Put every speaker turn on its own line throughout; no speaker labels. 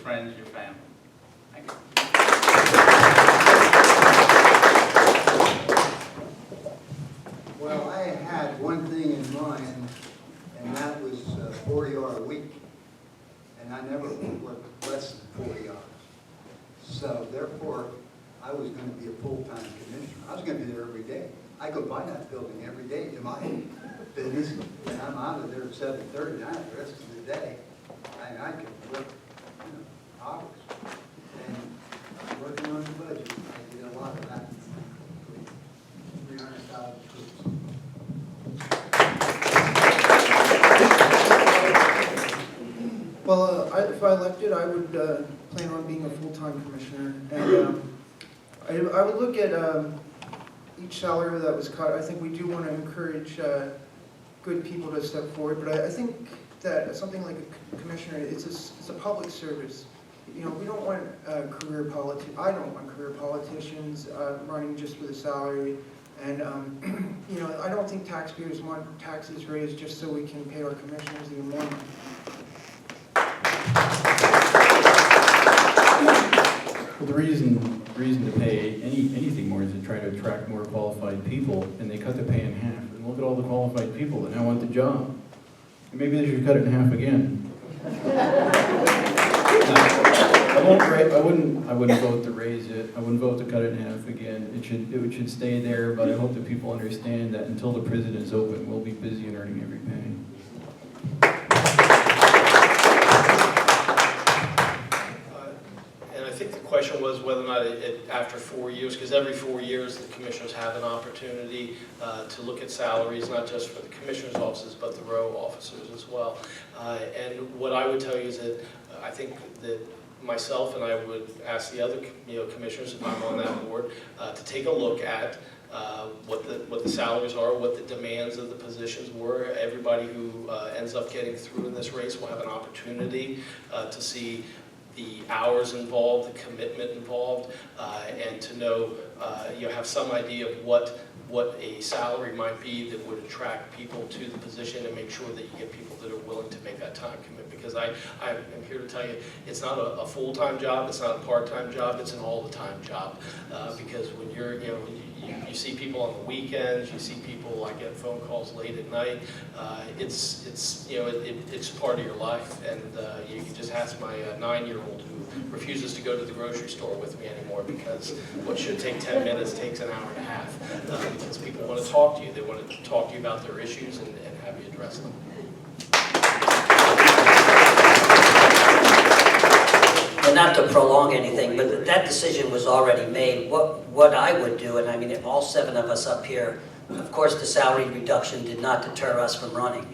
friends, your family. Thank you.
Well, I had one thing in mind, and that was 40 hour a week. And I never worked less than 40 hours. So therefore, I was going to be a full-time commissioner. I was going to be there every day. I go by that building every day to my business, and I'm out of there at 7:30, and I have the rest of the day. And I can work, hours. And working on the budget, I did a lot of that. 300,000 troops.
Well, if I elected, I would plan on being a full-time commissioner, and I would look at each salary that was cut. I think we do want to encourage good people to step forward, but I think that something like a commissioner, it's a public service. You know, we don't want I don't want career politicians running just for the salary, and you know, I don't think taxpayers want taxes raised just so we can pay our commissioners even more money.
Well, the reason to pay anything more is to try to attract more qualified people, and they cut the pay in half. And look at all the qualified people that now want the job. And maybe they should cut it in half again. I wouldn't vote to raise it. I wouldn't vote to cut it in half again. It should stay there, but I hope that people understand that until the prison is open, we'll be busy and earning every penny.
And I think the question was whether or not after 4 years, because every 4 years the commissioners have an opportunity to look at salaries, not just for the commissioners' offices, but the row officers as well. And what I would tell you is that I think that myself and I would ask the other commissioners, if I'm on that board, to take a look at what the salaries are, what the demands of the positions were. Everybody who ends up getting through in this race will have an opportunity to see the hours involved, the commitment involved, and to know, have some idea of what a salary might be that would attract people to the position and make sure that you get people that are willing to make that time commitment. Because I am here to tell you, it's not a full-time job, it's not a part-time job, it's an all-the-time job. Because when you're, you see people on the weekends, you see people, I get phone calls late at night. It's part of your life, and you can just ask my 9-year-old who refuses to go to the grocery store with me anymore because what should take 10 minutes takes an hour and a half. Because people want to talk to you, they want to talk to you about their issues and have you address them.
And not to prolong anything, but that decision was already made. What I would do, and I mean, if all 7 of us up here, of course the salary reduction did not deter us from running.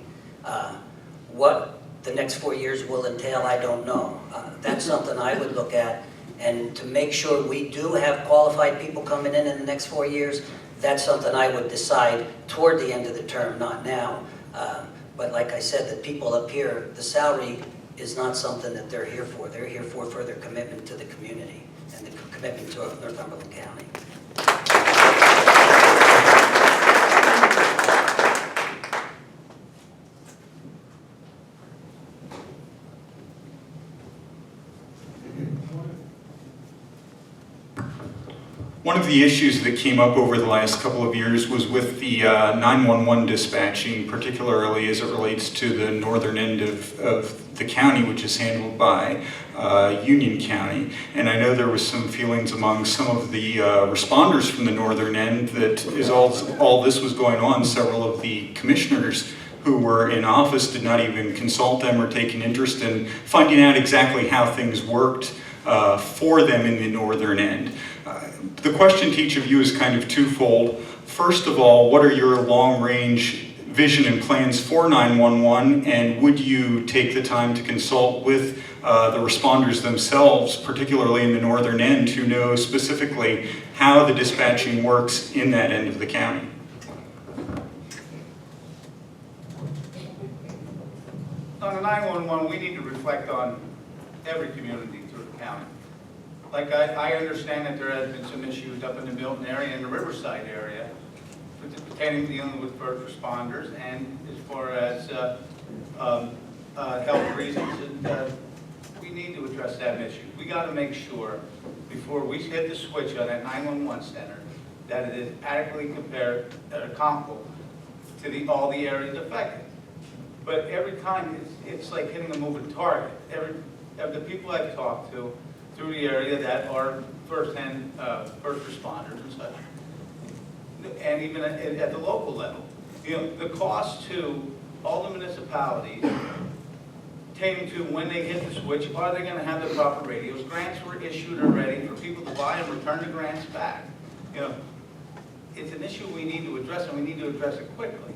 What the next 4 years will entail, I don't know. That's something I would look at, and to make sure we do have qualified people coming in the next 4 years, that's something I would decide toward the end of the term, not now. But like I said, the people up here, the salary is not something that they're here for. They're here for further commitment to the community and the commitment to Northumberland County.
One of the issues that came up over the last couple of years was with the 911 dispatching, particularly as it relates to the northern end of the county, which is handled by Union County. And I know there was some feelings among some of the responders from the northern end that as all this was going on, several of the commissioners who were in office did not even consult them or take an interest in finding out exactly how things worked for them in the northern end. The question to each of you is kind of twofold. First of all, what are your long-range vision and plans for 911, and would you take the time to consult with the responders themselves, particularly in the northern end, to know specifically how the dispatching works in that end of the county?
On the 911, we need to reflect on every community through the county. Like I understand that there has been some issues up in the Milton area and the Riverside area pertaining to dealing with first responders, and as far as health reasons, and we need to address that issue. We got to make sure, before we hit the switch on that 911 center, that it is adequately compared, comparable to all the areas affected. But every time, it's like hitting a moving target. Of the people I've talked to through the area that are first responders and such, and even at the local level, the cost to all the municipalities pertaining to when they hit the switch, are they going to have the proper radios? Grants were issued already for people to buy and return the grants back. It's an issue we need to address, and we need to address it quickly.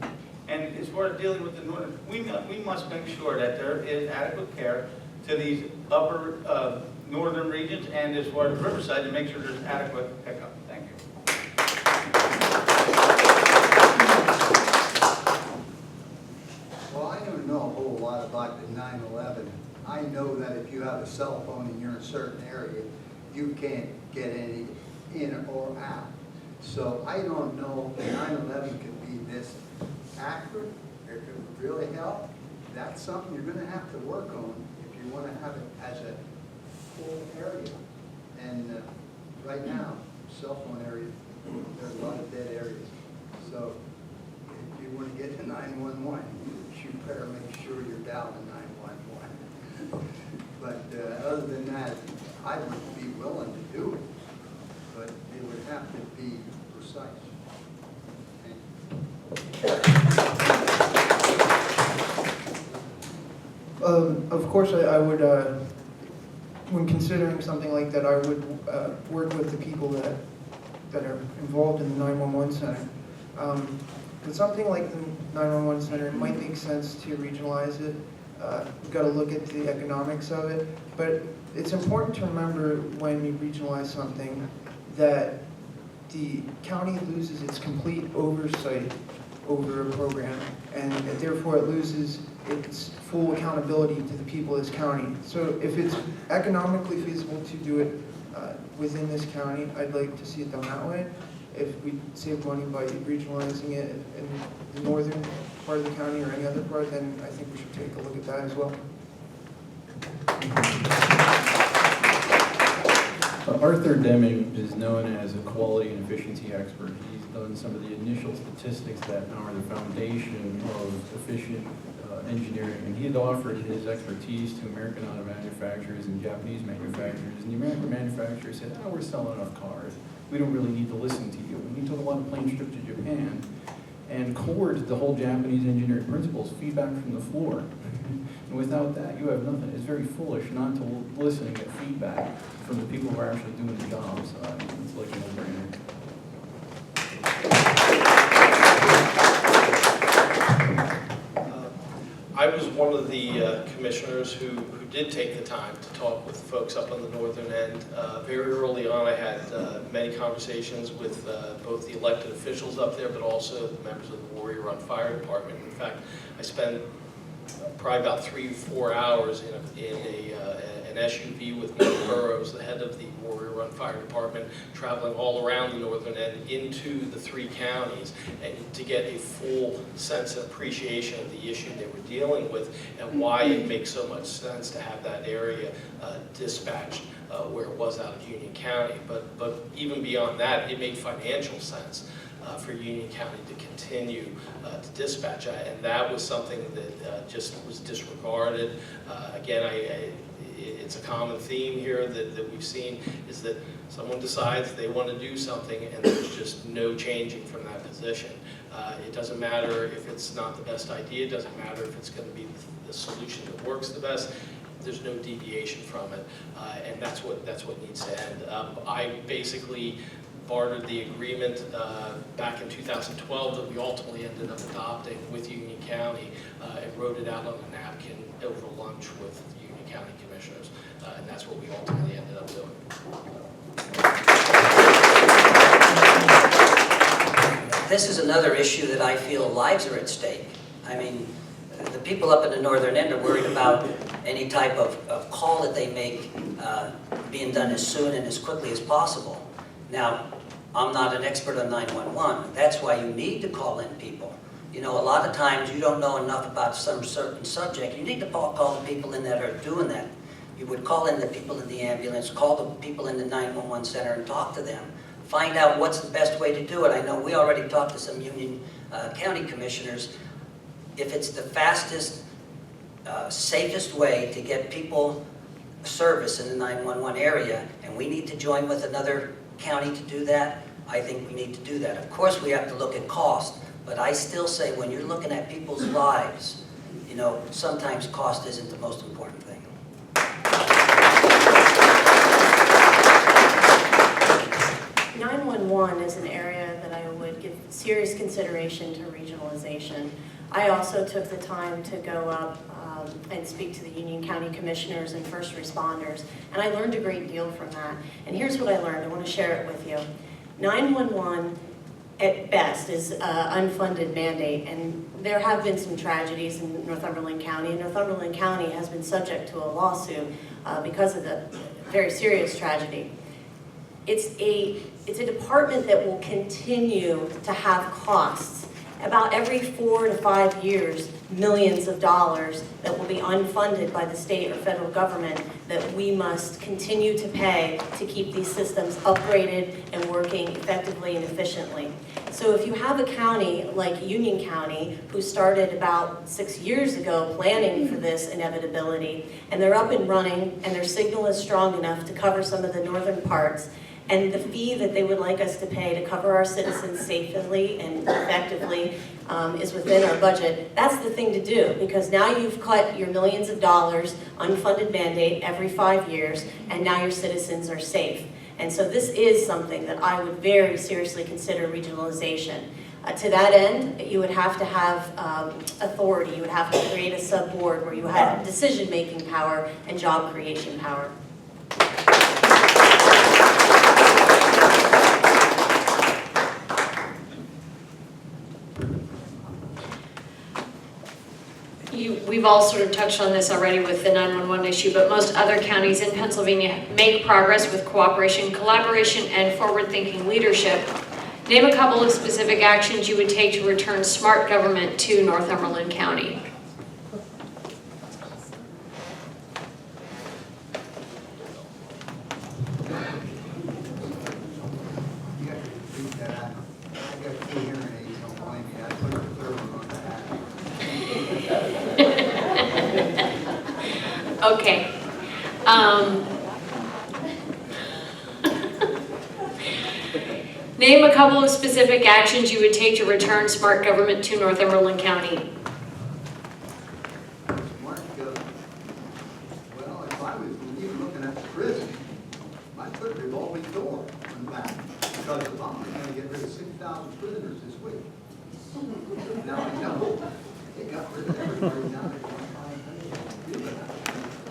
And as far as dealing with the northern, we must make sure that there is adequate care to these upper northern regions, and as far as Riverside, to make sure there's adequate pickup. Thank you.
Well, I don't know a whole lot about the 911. I know that if you have a cell phone and you're in a certain area, you can't get any in or out. So I don't know if 911 could be this accurate, or if it would really help. That's something you're going to have to work on if you want to have it as a full area. And right now, cell phone area, there's a lot of dead areas. So if you want to get to 911, you better make sure you're down to 911. But other than that, I would be willing to do it, but it would have to be precise.
Of course, I would, when considering something like that, I would work with the people that are involved in the 911 center. But something like the 911 center, it might make sense to regionalize it. We've got to look at the economics of it. But it's important to remember when you regionalize something that the county loses its complete oversight over a program, and therefore it loses its full accountability to the people of this county. So if it's economically feasible to do it within this county, I'd like to see it done that way. If we save money by regionalizing it in the northern part of the county or any other part, then I think we should take a look at that as well.
Arthur Deming is known as a quality and efficiency expert. He's done some of the initial statistics that are the foundation of efficient engineering, and he had offered his expertise to American auto manufacturers and Japanese manufacturers, and the American manufacturers said, oh, we're selling enough cars. We don't really need to listen to you. And he took a lot of planes trip to Japan and cored the whole Japanese engineering principles, feedback from the floor. And without that, you have nothing. It's very foolish not to listen and get feedback from the people who are actually doing the jobs. It's like a no-brainer.
I was one of the commissioners who did take the time to talk with folks up on the northern end. Very early on, I had many conversations with both the elected officials up there, but also the members of the Warrior Run Fire Department. In fact, I spent probably about 3 or 4 hours in an SUV with Mike Burrows, the head of the Warrior Run Fire Department, traveling all around the northern end into the 3 counties, and to get a full sense and appreciation of the issue they were dealing with and why it makes so much sense to have that area dispatched where it was out of Union County. But even beyond that, it made financial sense for Union County to continue to dispatch, and that was something that just was disregarded. Again, it's a common theme here that we've seen, is that someone decides they want to do something and there's just no changing from that position. It doesn't matter if it's not the best idea, it doesn't matter if it's going to be the solution that works the best. There's no deviation from it, and that's what needs to end. I basically bartered the agreement back in 2012 that we ultimately ended up adopting with Union County and wrote it out on a napkin over lunch with the Union County Commissioners, and that's what we ultimately ended up doing.
This is another issue that I feel lives are at stake. I mean, the people up in the northern end are worried about any type of call that they make being done as soon and as quickly as possible. Now, I'm not an expert on 911. That's why you need to call in people. You know, a lot of times you don't know enough about some certain subject. You need to call the people in that are doing that. You would call in the people in the ambulance, call the people in the 911 center and talk to them. Find out what's the best way to do it. I know we already talked to some Union County commissioners. If it's the fastest, safest way to get people service in the 911 area, and we need to join with another county to do that, I think we need to do that. Of course, we have to look at cost, but I still say when you're looking at people's lives, you know, sometimes cost isn't the most important thing.
911 is an area that I would give serious consideration to regionalization. I also took the time to go up and speak to the Union County Commissioners and first responders, and I learned a great deal from that. And here's what I learned. I want to share it with you. 911 at best is an unfunded mandate, and there have been some tragedies in Northumberland County, and Northumberland County has been subject to a lawsuit because of the very serious tragedy. It's a department that will continue to have costs. About every 4 to 5 years, millions of dollars that will be unfunded by the state or federal government that we must continue to pay to keep these systems upgraded and working effectively and efficiently. So if you have a county like Union County, who started about 6 years ago planning for this inevitability, and they're up and running, and their signal is strong enough to cover some of the northern parts, and the fee that they would like us to pay to cover our citizens safely and effectively is within our budget, that's the thing to do, because now you've cut your millions of dollars unfunded mandate every 5 years, and now your citizens are safe. And so this is something that I would very seriously consider regionalization. To that end, you would have to have authority. You would have to create a sub-board where you have decision-making power and job creation power.
We've all sort of touched on this already with the 911 issue, but most other counties in Pennsylvania make progress with cooperation, collaboration, and forward-thinking leadership. Name a couple of specific actions you would take to return smart government to Northumberland County.
You got to read that out. I got 2 hearing aids, don't blame me. I put the third one on the hat.
Okay. Name a couple of specific actions you would take to return smart government to Northumberland County.
Smart government. Well, if I was even looking at the prison, I put a revolving door on the back, because if I'm going to get rid of 6,000 prisoners this week. Now I know they got rid of everybody now. They're going to try and do it.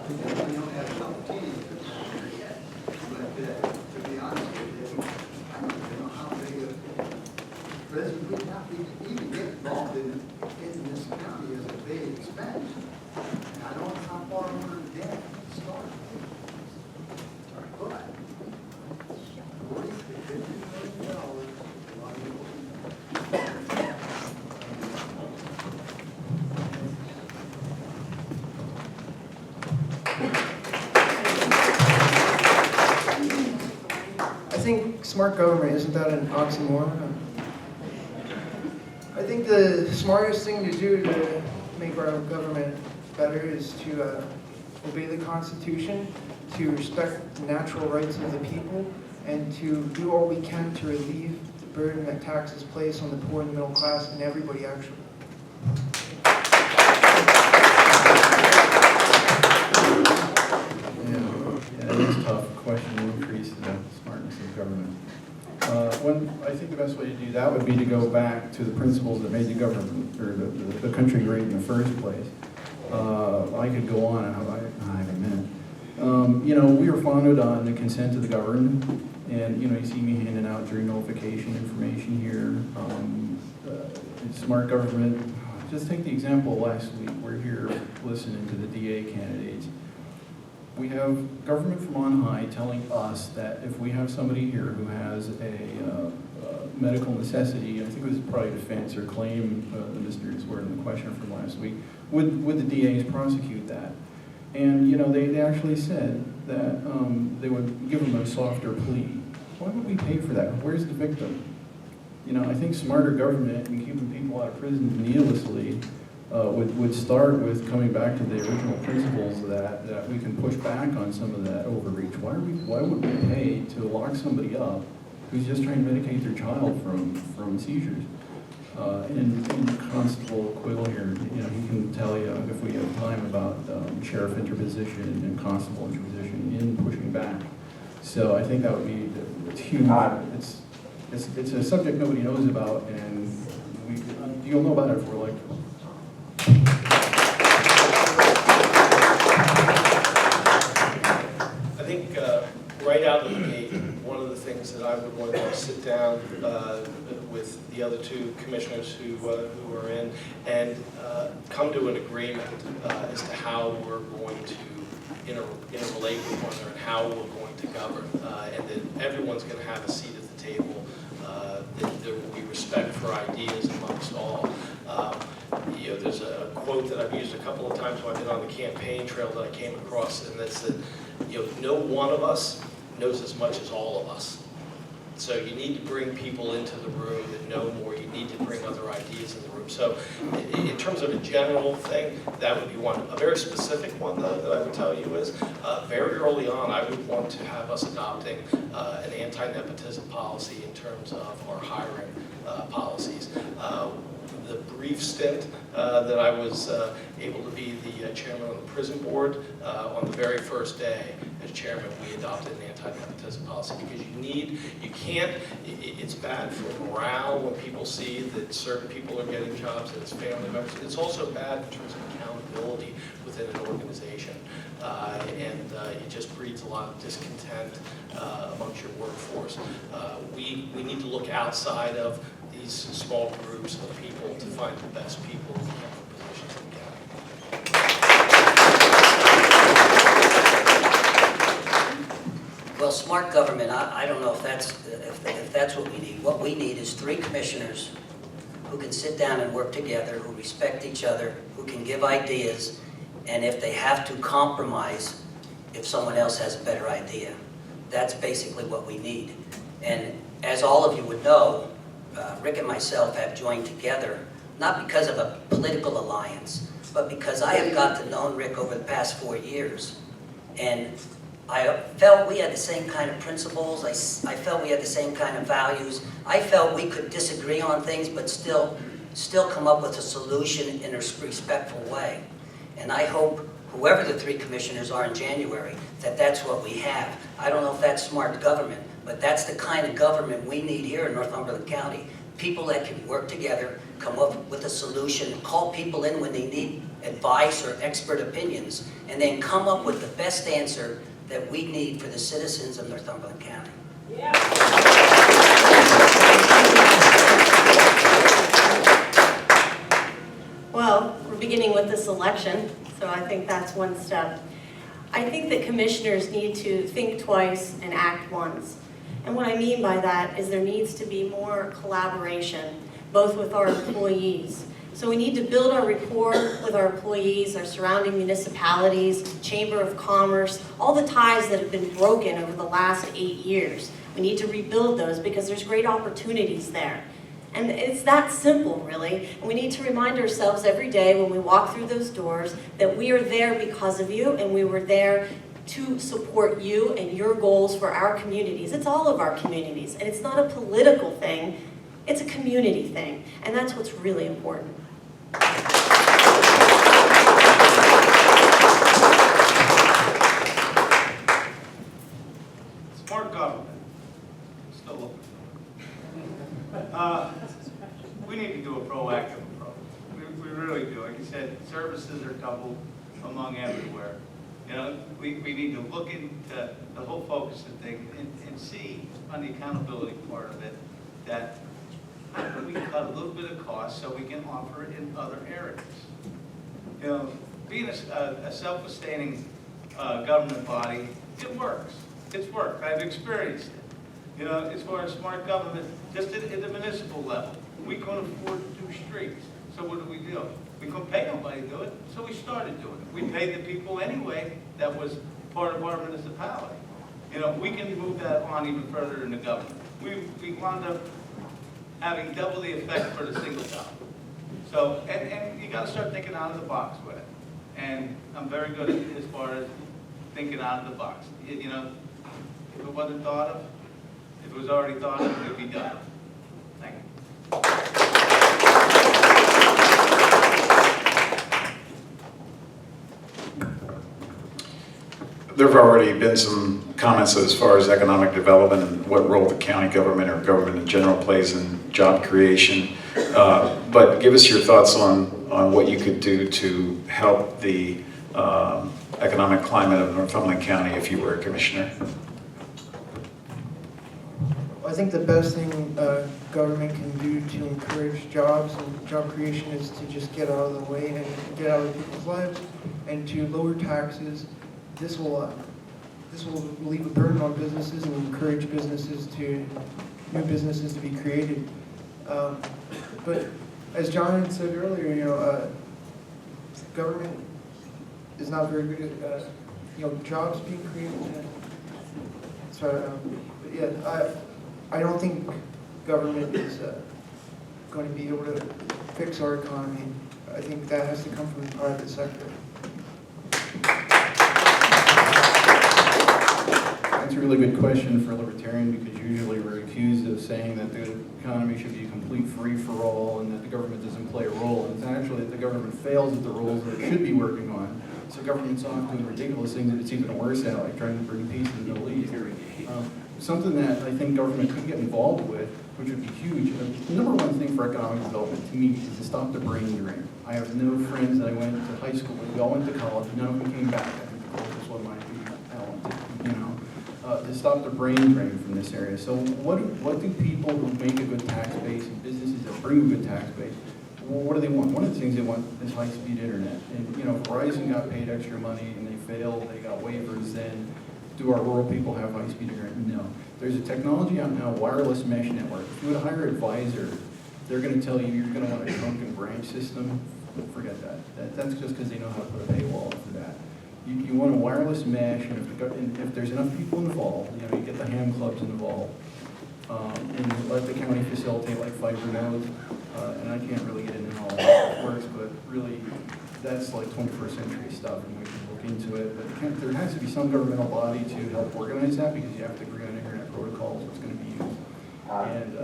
We don't have enough teenagers yet. But to be honest with you, I don't even know how big a prison we have to even get involved in this county as a big expense. And I don't know how far we're in debt to start. But $40 to $50 million, a lot of people.
I think smart government, isn't that an oxymoron? I think the smartest thing to do to make our government better is to obey the Constitution, to respect the natural rights of the people, and to do all we can to relieve the burden that taxes place on the poor and middle class and everybody actually.
Yeah, it is a tough question to increase the smartness of government. I think the best way to do that would be to go back to the principles that made the government, or the country great in the first place. I could go on, and I have a minute. You know, we were founded on the consent of the governed, and, you know, you see me handing out jury notification information here. Smart government, just take the example last week. We're here listening to the DA candidates. We have government from on high telling us that if we have somebody here who has a medical necessity, I think it was probably defense or claim, the mysteries were in the question from last week, would the DAs prosecute that? And, you know, they actually said that they would give them a softer plea. Why would we pay for that? Where's the victim? You know, I think smarter government and keeping people out of prison needlessly would start with coming back to the original principles that we can push back on some of that overreach. Why would we pay to lock somebody up who's just trying to medicate their child from seizures? And Constable Quill here, you know, he can tell you if we have time about sheriff interposition and constable interposition in pushing back. So I think that would be, it's huge. It's a subject nobody knows about, and you'll know about it if we're like.
I think right out of the gate, one of the things that I would want to sit down with the other two commissioners who are in and come to an agreement as to how we're going to interrelate with one another and how we're going to govern, and that everyone's going to have a seat at the table, that there will be respect for ideas amongst all. You know, there's a quote that I've used a couple of times when I've been on the campaign trail that I came across, and that's that, you know, no one of us knows as much as all of us. So you need to bring people into the room that know more. You need to bring other ideas in the room. So in terms of a general thing, that would be one. A very specific one, though, that I would tell you is very early on, I would want to have us adopting an anti-nepotism policy in terms of our hiring policies. The brief stint that I was able to be the chairman of the prison board, on the very first day as chairman, we adopted an anti-nepotism policy because it's bad for morale when people see that certain people are getting jobs and it's family members. It's also bad in terms of accountability within an organization. And it just breeds a lot of discontent amongst your workforce. We need to look outside of these small groups of people to find the best people in the positions in the county.
Well, smart government, I don't know if that's what we need. What we need is 3 commissioners who can sit down and work together, who respect each other, who can give ideas, and if they have to compromise, if someone else has a better idea. That's basically what we need. And as all of you would know, Rick and myself have joined together, not because of a political alliance, but because I have got to know Rick over the past 4 years. And I felt we had the same kind of principles. I felt we had the same kind of values. I felt we could disagree on things, but still come up with a solution in a respectful way. And I hope whoever the 3 commissioners are in January, that's what we have. I don't know if that's smart government, but that's the kind of government we need here in Northumberland County. People that can work together, come up with a solution, call people in when they need advice or expert opinions, and then come up with the best answer that we need for the citizens of Northumberland County. Yeah.
Well, we're beginning with this election, so I think that's one step. I think that commissioners need to think twice and act once. And what I mean by that is there needs to be more collaboration, both with our employees. So we need to build our rapport with our employees, our surrounding municipalities, Chamber of Commerce, all the ties that have been broken over the last 8 years. We need to rebuild those because there's great opportunities there. And it's that simple, really. And we need to remind ourselves every day when we walk through those doors that we are there because of you, and we were there to support you and your goals for our communities. It's all of our communities, and it's not a political thing, it's a community thing, and that's what's really important.
Smart government. Still looking. We need to do a proactive approach. We really do. Like you said, services are doubled among everywhere. You know, we need to look into the whole focus of things and see on the accountability part of it that how can we cut a little bit of cost so we can offer it in other areas. You know, being a self-sustaining government body, it works. It's worked. I've experienced it. You know, as far as smart government, just at the municipal level, we couldn't afford to do streets. So what do? We couldn't pay nobody to do it, so we started doing it. We paid the people anyway that was part of our municipality. You know, we can move that on even further in the government. We wound up having double the effect for the single job. So, and you gotta start thinking out of the box with it. And I'm very good at as far as thinking out of the box. You know, if it wasn't thought of, if it was already thought of, it would be done. Thank you.
There have already been some comments as far as economic development and what role the county government or government in general plays in job creation. But give us your thoughts on what you could do to help the economic climate of Northumberland County if you were a commissioner.
I think the best thing government can do to encourage jobs and job creation is to just get out of the way and get out of people's lives and to lower taxes. This will relieve a burden on businesses and encourage new businesses to be created. But as John had said earlier, you know, government is not very good at jobs being created. So but yeah, I don't think government is going to be able to fix our economy. I think that has to come from the private sector.
That's a really good question for a libertarian, because usually we're accused of saying that the economy should be a complete free-for-all and that the government doesn't play a role. And it's actually that the government fails at the roles that it should be working on. So government's off doing ridiculous things that it's even worse at, like trying to bring peace in the Middle East. Something that I think government could get involved with, which would be huge. The number one thing for economic development to me is to stop the brain drain. I have no friends that I went to high school with. We all went to college. None of them came back. I think the closest one might be Allen, to stop the brain drain from this area. So what do people who make a good tax base and businesses that bring a good tax base, well, what do they want? One of the things they want is high-speed internet. And Verizon got paid extra money and they failed. They got waivers. Then do our rural people have high-speed internet? No. There's a technology out now, wireless mesh network. If you would hire an advisor, they're going to tell you you're going to want a trunk and branch system. Forget that. That's just because they know how to put a paywall for that. You want a wireless mesh, and if there's enough people involved, you get the ham clubs involved, and let the county facilitate like fiber nodes. And I can't really get into how all that works, but really, that's like 21st century stuff, and we can look into it. But there has to be some governmental body to help organize that, because you have to agree on internet protocols, what's going to be used. And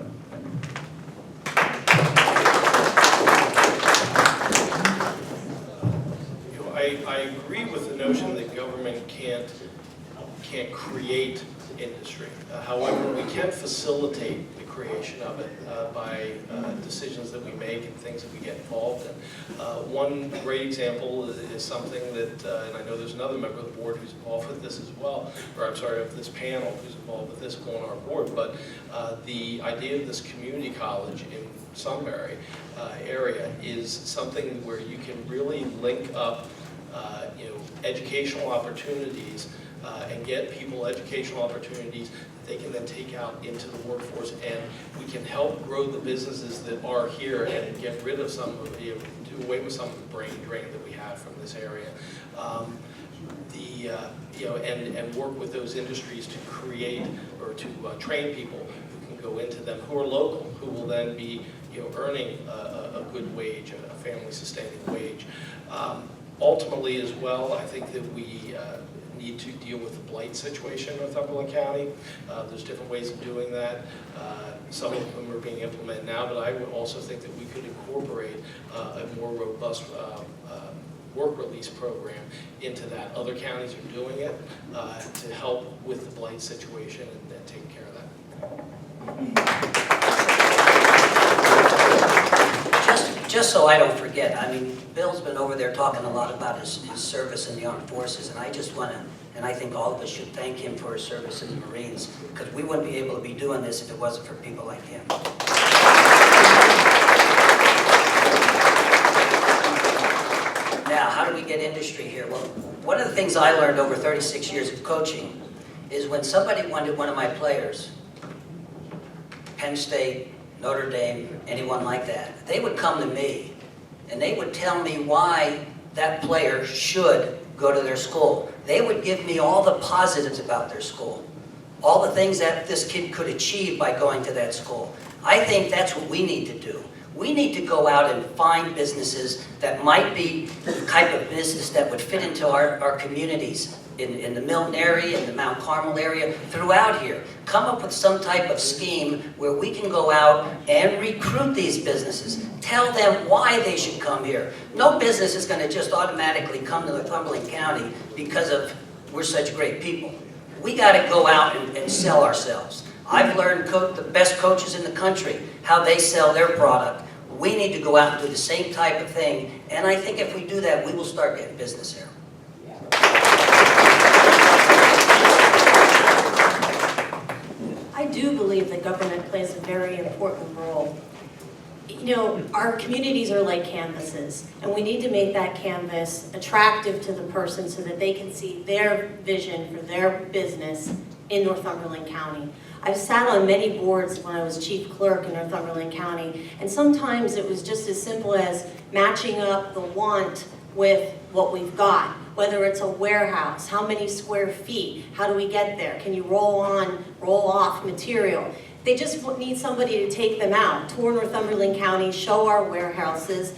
I agree with the notion that government can't create industry. However, we can facilitate the creation of it by decisions that we make and things that we get involved in. One great example is something that, and I know there's another member of the board who's involved with this as well, or I'm sorry, of this panel who's involved with this on our board, but the idea of this community college in Sunbury area is something where you can really link up educational opportunities and get people educational opportunities that they can then take out into the workforce, and we can help grow the businesses that are here and get rid of some of do away with some of the brain drain that we have from this area. And work with those industries to create or to train people who can go into them who are local, who will then be earning a good wage, a family sustaining wage. Ultimately as well, I think that we need to deal with the blight situation in Northumberland County. There's different ways of doing that. Some of them are being implemented now, but I would also think that we could incorporate a more robust work release program into that. Other counties are doing it to help with the blight situation and taking care of that.
Just so I don't forget, I mean, Bill's been over there talking a lot about his service in the armed forces, and I just want to, and I think all of us should thank him for his service in the Marines, because we wouldn't be able to be doing this if it wasn't for people like him. Now, how do we get industry here? Well, one of the things I learned over 36 years of coaching is when somebody wanted one of my players, Penn State, Notre Dame, anyone like that, they would come to me and they would tell me why that player should go to their school. They would give me all the positives about their school, all the things that this kid could achieve by going to that school. I think that's what we need to do. We need to go out and find businesses that might be the type of business that would fit into our communities in the Milton area, in the Mount Carmel area, throughout here. Come up with some type of scheme where we can go out and recruit these businesses. Tell them why they should come here. No business is going to just automatically come to Northumberland County because of we're such great people. We got to go out and sell ourselves. I've learned the best coaches in the country, how they sell their product. We need to go out and do the same type of thing, and I think if we do that, we will start getting business here.
I do believe that government plays a very important role. You know, our communities are like canvases, and we need to make that canvas attractive to the person so that they can see their vision for their business in Northumberland County. I've sat on many boards when I was chief clerk in Northumberland County, and sometimes it was just as simple as matching up the want with what we've got. Whether it's a warehouse, how many square feet, how do we get there? Can you roll on, roll off material? They just need somebody to take them out, tour Northumberland County, show our warehouses,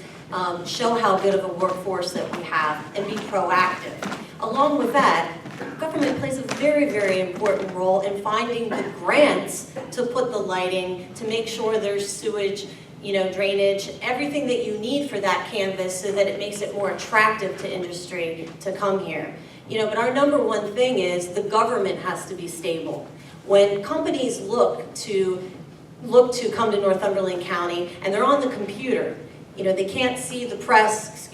show how good of a workforce that we have, and be proactive. Along with that, government plays a very, very important role in finding the grants to put the lighting, to make sure there's sewage, drainage, everything that you need for that canvas so that it makes it more attractive to industry to come here. But our number one thing is the government has to be stable. When companies look to come to Northumberland County and they're on the computer, they can't see the press,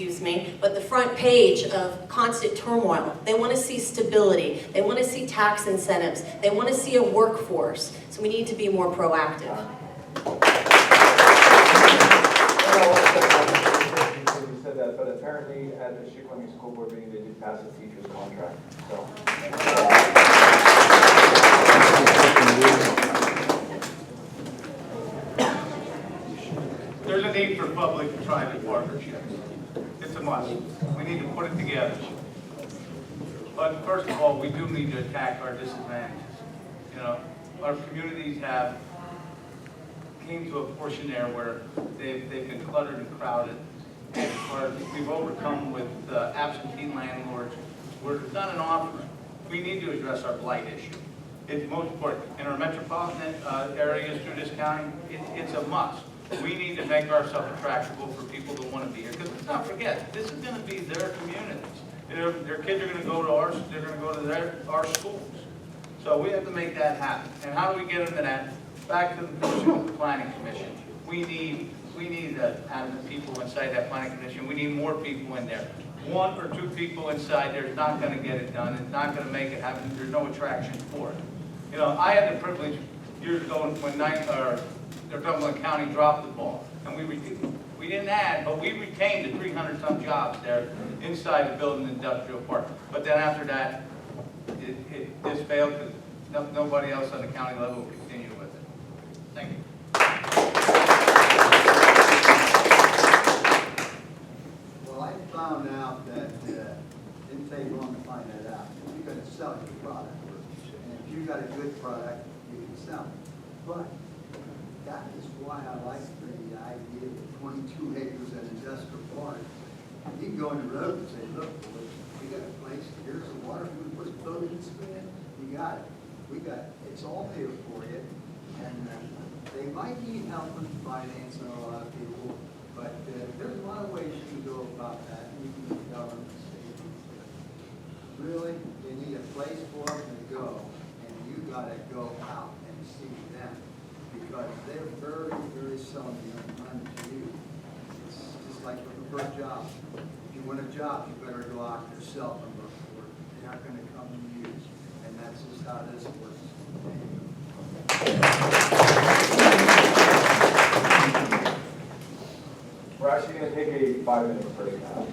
but the front page of constant turmoil. They want to see stability. They want to see tax incentives. They want to see a workforce. So we need to be more proactive.
You said that, but apparently at the Chicopee School Board meeting, they did pass a teacher's contract, so.
There's a need for public-private partnerships. It's a must. We need to put it together. But first of all, we do need to attack our disadvantages. Our communities came to a portion there where they've been cluttered and crowded, and we've overcome with absentee landlords. We're done an offering. We need to address our blight issue. It's most important. In our metropolitan areas through this county, it's a must. We need to make ourselves attractable for people that want to be here. Because let's not forget, this is going to be their communities. Their kids are going to go to ours. They're going to go to our schools. So we have to make that happen. And how do we get them to that? Back to the person with the planning commission. We need adamant people inside that planning commission. We need more people in there. One or two people inside there is not going to get it done. It's not going to make it happen. There's no attraction for it. I had the privilege years ago when Northumberland County dropped the ball, and we didn't add, but we retained the 300-some jobs there inside the building industrial park. But then after that, this failed because nobody else on the county level will continue with it. Thank you.
Well, I found out that it didn't take long to find that out. You got to sell your product, and if you got a good product, you can sell it. But that is why I like the idea of 22 acres and industrial park. You can go on the road and say, look, boys, we got a place, here's the water, we put a boat in span, you got it. It's all here for you. And they might need help with financing a lot of people, but there's a lot of ways you can go about that. You can get government savings. Really, you need a place for them to go, and you got to go out and see them, because they're very, very seldom unto you. It's just like looking for a job. If you want a job, you better go out yourself and look for it. They aren't going to come to you, and that's just how this works.
We're actually going to take a 5-minute break now.